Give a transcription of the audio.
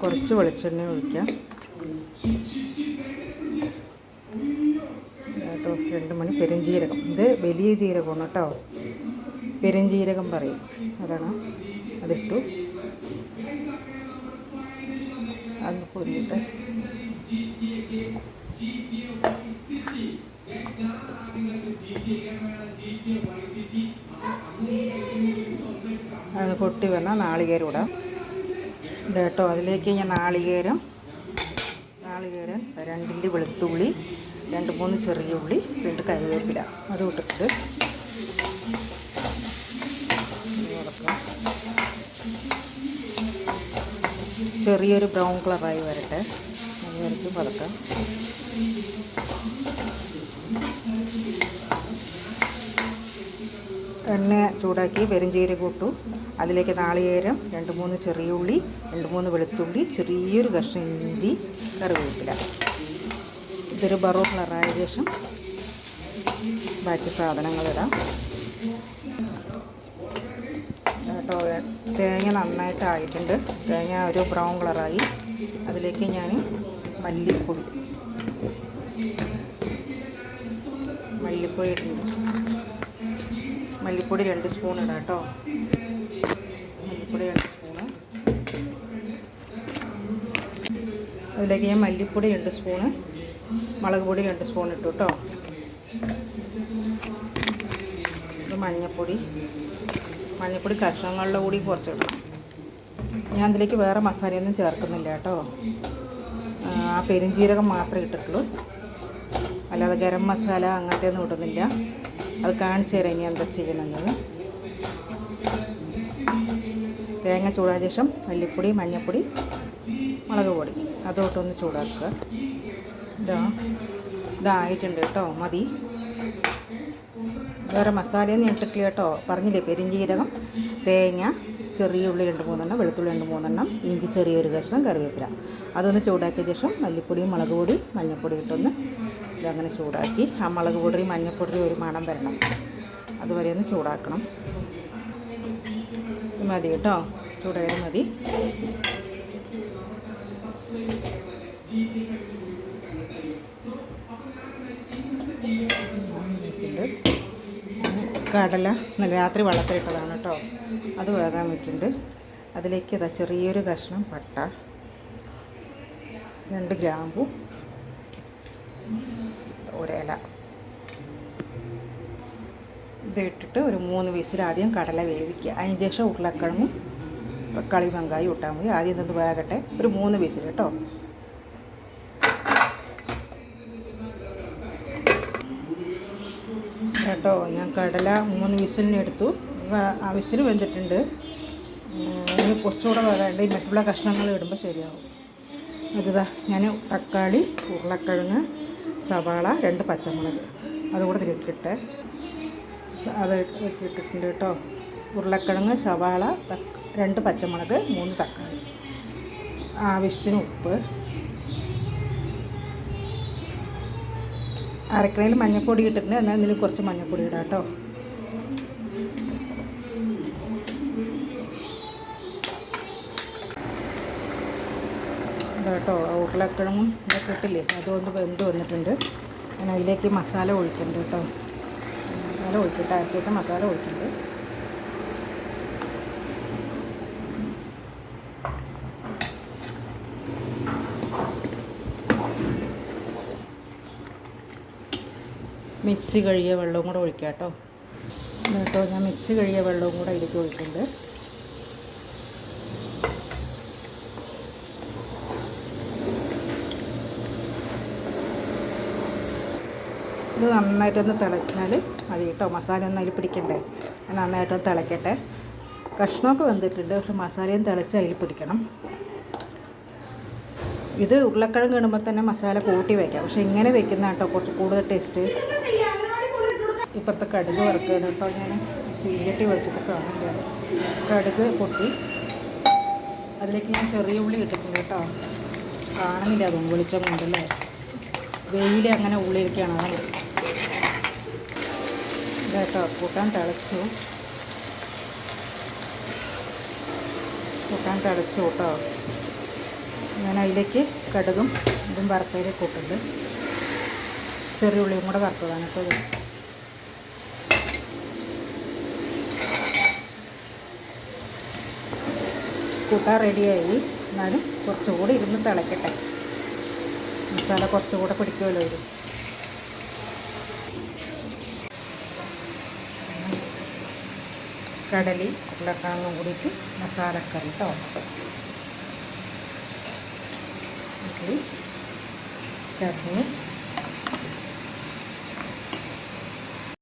കുറച്ച് വെളിച്ചെണ്ണ ഒഴിക്കാം കേട്ടോ. 2 മണി പെരുംജീരകം, ഇത് വലിയ ജീരകമാണ് കേട്ടോ, പെരുംജീരകം പറയും, അതാണ്. അതിട്ടു. അത് പൊരിയിട്ട് അത് പൊട്ടി വന്നാൽ നാളികേരം ഇടാം. ഇത് കേട്ടോ, അതിലേക്ക് ഞാൻ നാളികേരം 2 ഇല്ലി വെളുത്തുള്ളി, 2-3 ചെറിയ ഉള്ളി, 2 കറിവേപ്പില അതും ഇട്ടിട്ട് ചെറിയൊരു ബ്രൗൺ കളറായി വരട്ടെ. അതിലേക്ക് പതക്കാം. എണ്ണ ചൂടാക്കി പെരുംജീരകം ഇട്ടു. അതിലേക്ക് നാളികേരം, 2-3 ചെറിയ ഉള്ളി, 2-3 വെളുത്തുള്ളി, ചെറിയൊരു കഷ്ണം ഇഞ്ചി, കറിവേപ്പില. ഇതൊരു ബ്രൗൺ കളറായ ശേഷം ബാക്കി സാധനങ്ങളിടാം കേട്ടോ. തേങ്ങ നന്നായിട്ടായിട്ടുണ്ട്. തേങ്ങ ഒരു ബ്രൗൺ കളറായി. അതിലേക്ക് ഞാൻ മല്ലിപ്പൊടി ഇടുന്നു. മല്ലിപ്പൊടി 2 സ്പൂൺ ഇടാം കേട്ടോ. മല്ലിപ്പൊടി 2 സ്പൂണ്. അതിലേക്ക് ഞാൻ മല്ലിപ്പൊടി 2 സ്പൂണ്, മുളക് പൊടി 2 സ്പൂൺ ഇട്ടു കേട്ടോ. ഇത് മഞ്ഞൾപ്പൊടി കഷ്ണങ്ങളുടെ കൂടി കുറച്ചിടണം. ഞാൻ അതിലേക്ക് വേറെ മസാലയൊന്നും ചേർക്കുന്നില്ല കേട്ടോ. ആ പെരുംജീരകം മാത്രമേ ഇട്ടിട്ടുള്ളൂ, അല്ലാതെ ഗരം മസാല അങ്ങനത്തെ ഒന്നും ഇടുന്നില്ല. അത് കാണിച്ചു തരാം ഇനി എന്താ ചെയ്യണമെന്നത്. തേങ്ങ ചൂടായ ശേഷം മല്ലിപ്പൊടി, മഞ്ഞൾപ്പൊടി, മുളക് പൊടി അതോട്ടൊന്ന് ചൂടാക്കുക. ഇതായിട്ടുണ്ട് കേട്ടോ, മതി. വേറെ മസാലയൊന്നും ഇട്ടിട്ടില്ല കേട്ടോ. പറഞ്ഞില്ലേ, പെരുംജീരകം, തേങ്ങ, ചെറിയ ഉള്ളി 2-3 വെളുത്തുള്ളി 2-3 ഇഞ്ചി, ചെറിയൊരു കഷ്ണം കറിവേപ്പില. അതൊന്ന് ചൂടാക്കിയ ശേഷം മല്ലിപ്പൊടിയും മുളക് പൊടി, മഞ്ഞൾപ്പൊടി ഇട്ടൊന്ന് ഇതങ്ങനെ ചൂടാക്കി. ആ മുളക് പൊടി മഞ്ഞൾപ്പൊടി ഒരു മണം വരണം, അതുവരെ ഒന്ന് ചൂടാക്കണം. മതി കേട്ടോ, ചൂടായാലും മതി. കടല ഇന്നലെ രാത്രി വെള്ളത്തിലിട്ടതാണ് കേട്ടോ, അത് വേകാൻ വെക്കുന്നുണ്ട്. അതിലേക്ക് ഇതാ ചെറിയൊരു കഷ്ണം പട്ട, 2 ഗ്രാമ്പു, ഒരില. ഇതിട്ടിട്ട് ഒരു 3 വിസിൽ ആദ്യം കടല വേവിക്കുക. അതിന് ശേഷം ഉരുളക്കിഴങ്ങും തക്കാളി വെങ്കായം ഇട്ടാൽ മതി. ആദ്യം ഇതൊന്ന് വേകട്ടെ, ഒരു 3 വിസിൽ കേട്ടോ. കേട്ടോ, ഞാൻ കടല 3 വിസിലിന് എടുത്തു. ആ വിസിൽ വെന്തിട്ടുണ്ട്. ഇനി കുറച്ചുകൂടെ വേണ്ട, ഈ മറ്റുള്ള കഷ്ണങ്ങൾ ഇടുമ്പോൾ ശരിയാവും. ഇതാ ഞാൻ തക്കാളി, ഉരുളക്കിഴങ്ങ്, സവാള, 2 പച്ചമുളക് അതുകൂടെ ഇതിലിട്ടിട്ട് അത് ഇട്ടിട്ടുണ്ട് കേട്ടോ. ഉരുളക്കിഴങ്ങ്, സവാള, 2 പച്ചമുളക്, 3 തക്കാളി, ആവശ്യത്തിന് ഉപ്പ്, അരക്കണയിൽ മഞ്ഞൾപ്പൊടി ഇട്ടിട്ടുണ്ട്. എന്നാൽ ഇതിൽ കുറച്ച് മഞ്ഞൾപ്പൊടി ഇടാം കേട്ടോ. കേട്ടോ, ഉരുളക്കിഴങ്ങും ഇതൊക്കെ ഇട്ടില്ലേ, അതുകൊണ്ട് വെന്ത് വന്നിട്ടുണ്ട്. ഞാൻ അതിലേക്ക് മസാല ഒഴിക്കുന്നുണ്ട് കേട്ടോ. മസാല ഒഴിച്ചിട്ട് അരക്കേറ്റ മസാല ഒഴിക്കുന്നുണ്ട്. മിക്സി കഴുകിയ വെള്ളവും കൂടെ ഒഴിക്കാം കേട്ടോ. ഞാൻ മിക്സി കഴുകിയ വെള്ളവും കൂടെ ഇതിലേക്ക് ഒഴിക്കുന്നുണ്ട്. ഇത് നന്നായിട്ടൊന്ന് തിളച്ചാൽ മതി കേട്ടോ. മസാല ഒന്നും അതിൽ പിടിക്കണ്ടേ, നന്നായിട്ടൊന്ന് തിളയ്ക്കട്ടെ. കഷ്ണമൊക്കെ വെന്തിട്ടുണ്ട്, പക്ഷെ മസാലയും തിളച്ച് അതിൽ പിടിക്കണം. ഇത് ഉരുളക്കിഴങ്ങ് ഇടുമ്പോൾ തന്നെ മസാല കൂട്ടി വയ്ക്കാം, പക്ഷെ ഇങ്ങനെ വെക്കുന്ന കേട്ടോ കുറച്ച് കൂടുതൽ ടേസ്റ്റ്. ഇപ്പോഴത്തെ കടുക് വറുക്കുകയാണ് കേട്ടോ. ഞാൻ തീയട്ടി വെച്ചിട്ട് കാണില്ല. കടുക് പൊട്ടി അതിലേക്ക് ഞാൻ ചെറിയ ഉള്ളി ഇട്ടിട്ടുണ്ട് കേട്ടോ. കാണുന്നില്ല, അതും വെളിച്ചം കൊണ്ടല്ലേ, വെയിൽ അങ്ങനെ ഉള്ളിലേക്കാണ് അത് കേട്ടോ. കൂട്ടാൻ തിളച്ചു കേട്ടോ. ഞാൻ അതിലേക്ക് കടുകും ഇതും വറുത്തതിലേക്ക് ഇട്ടിട്ടുണ്ട്. ചെറിയ ഉള്ളിയും കൂടെ വറുത്തതാണ് കേട്ടോ ഇത്. കൂട്ടാൻ റെഡിയായി. എന്നാലും കുറച്ചുകൂടി ഇരുന്ന് തിളയ്ക്കട്ടെ. മസാല കുറച്ചുകൂടെ പിടിക്കുമല്ലോ ഇത്. കടലി ഉരുളക്കിഴങ്ങും കൂടിയിട്ട് മസാലക്കറി കേട്ടോ. ചട്നി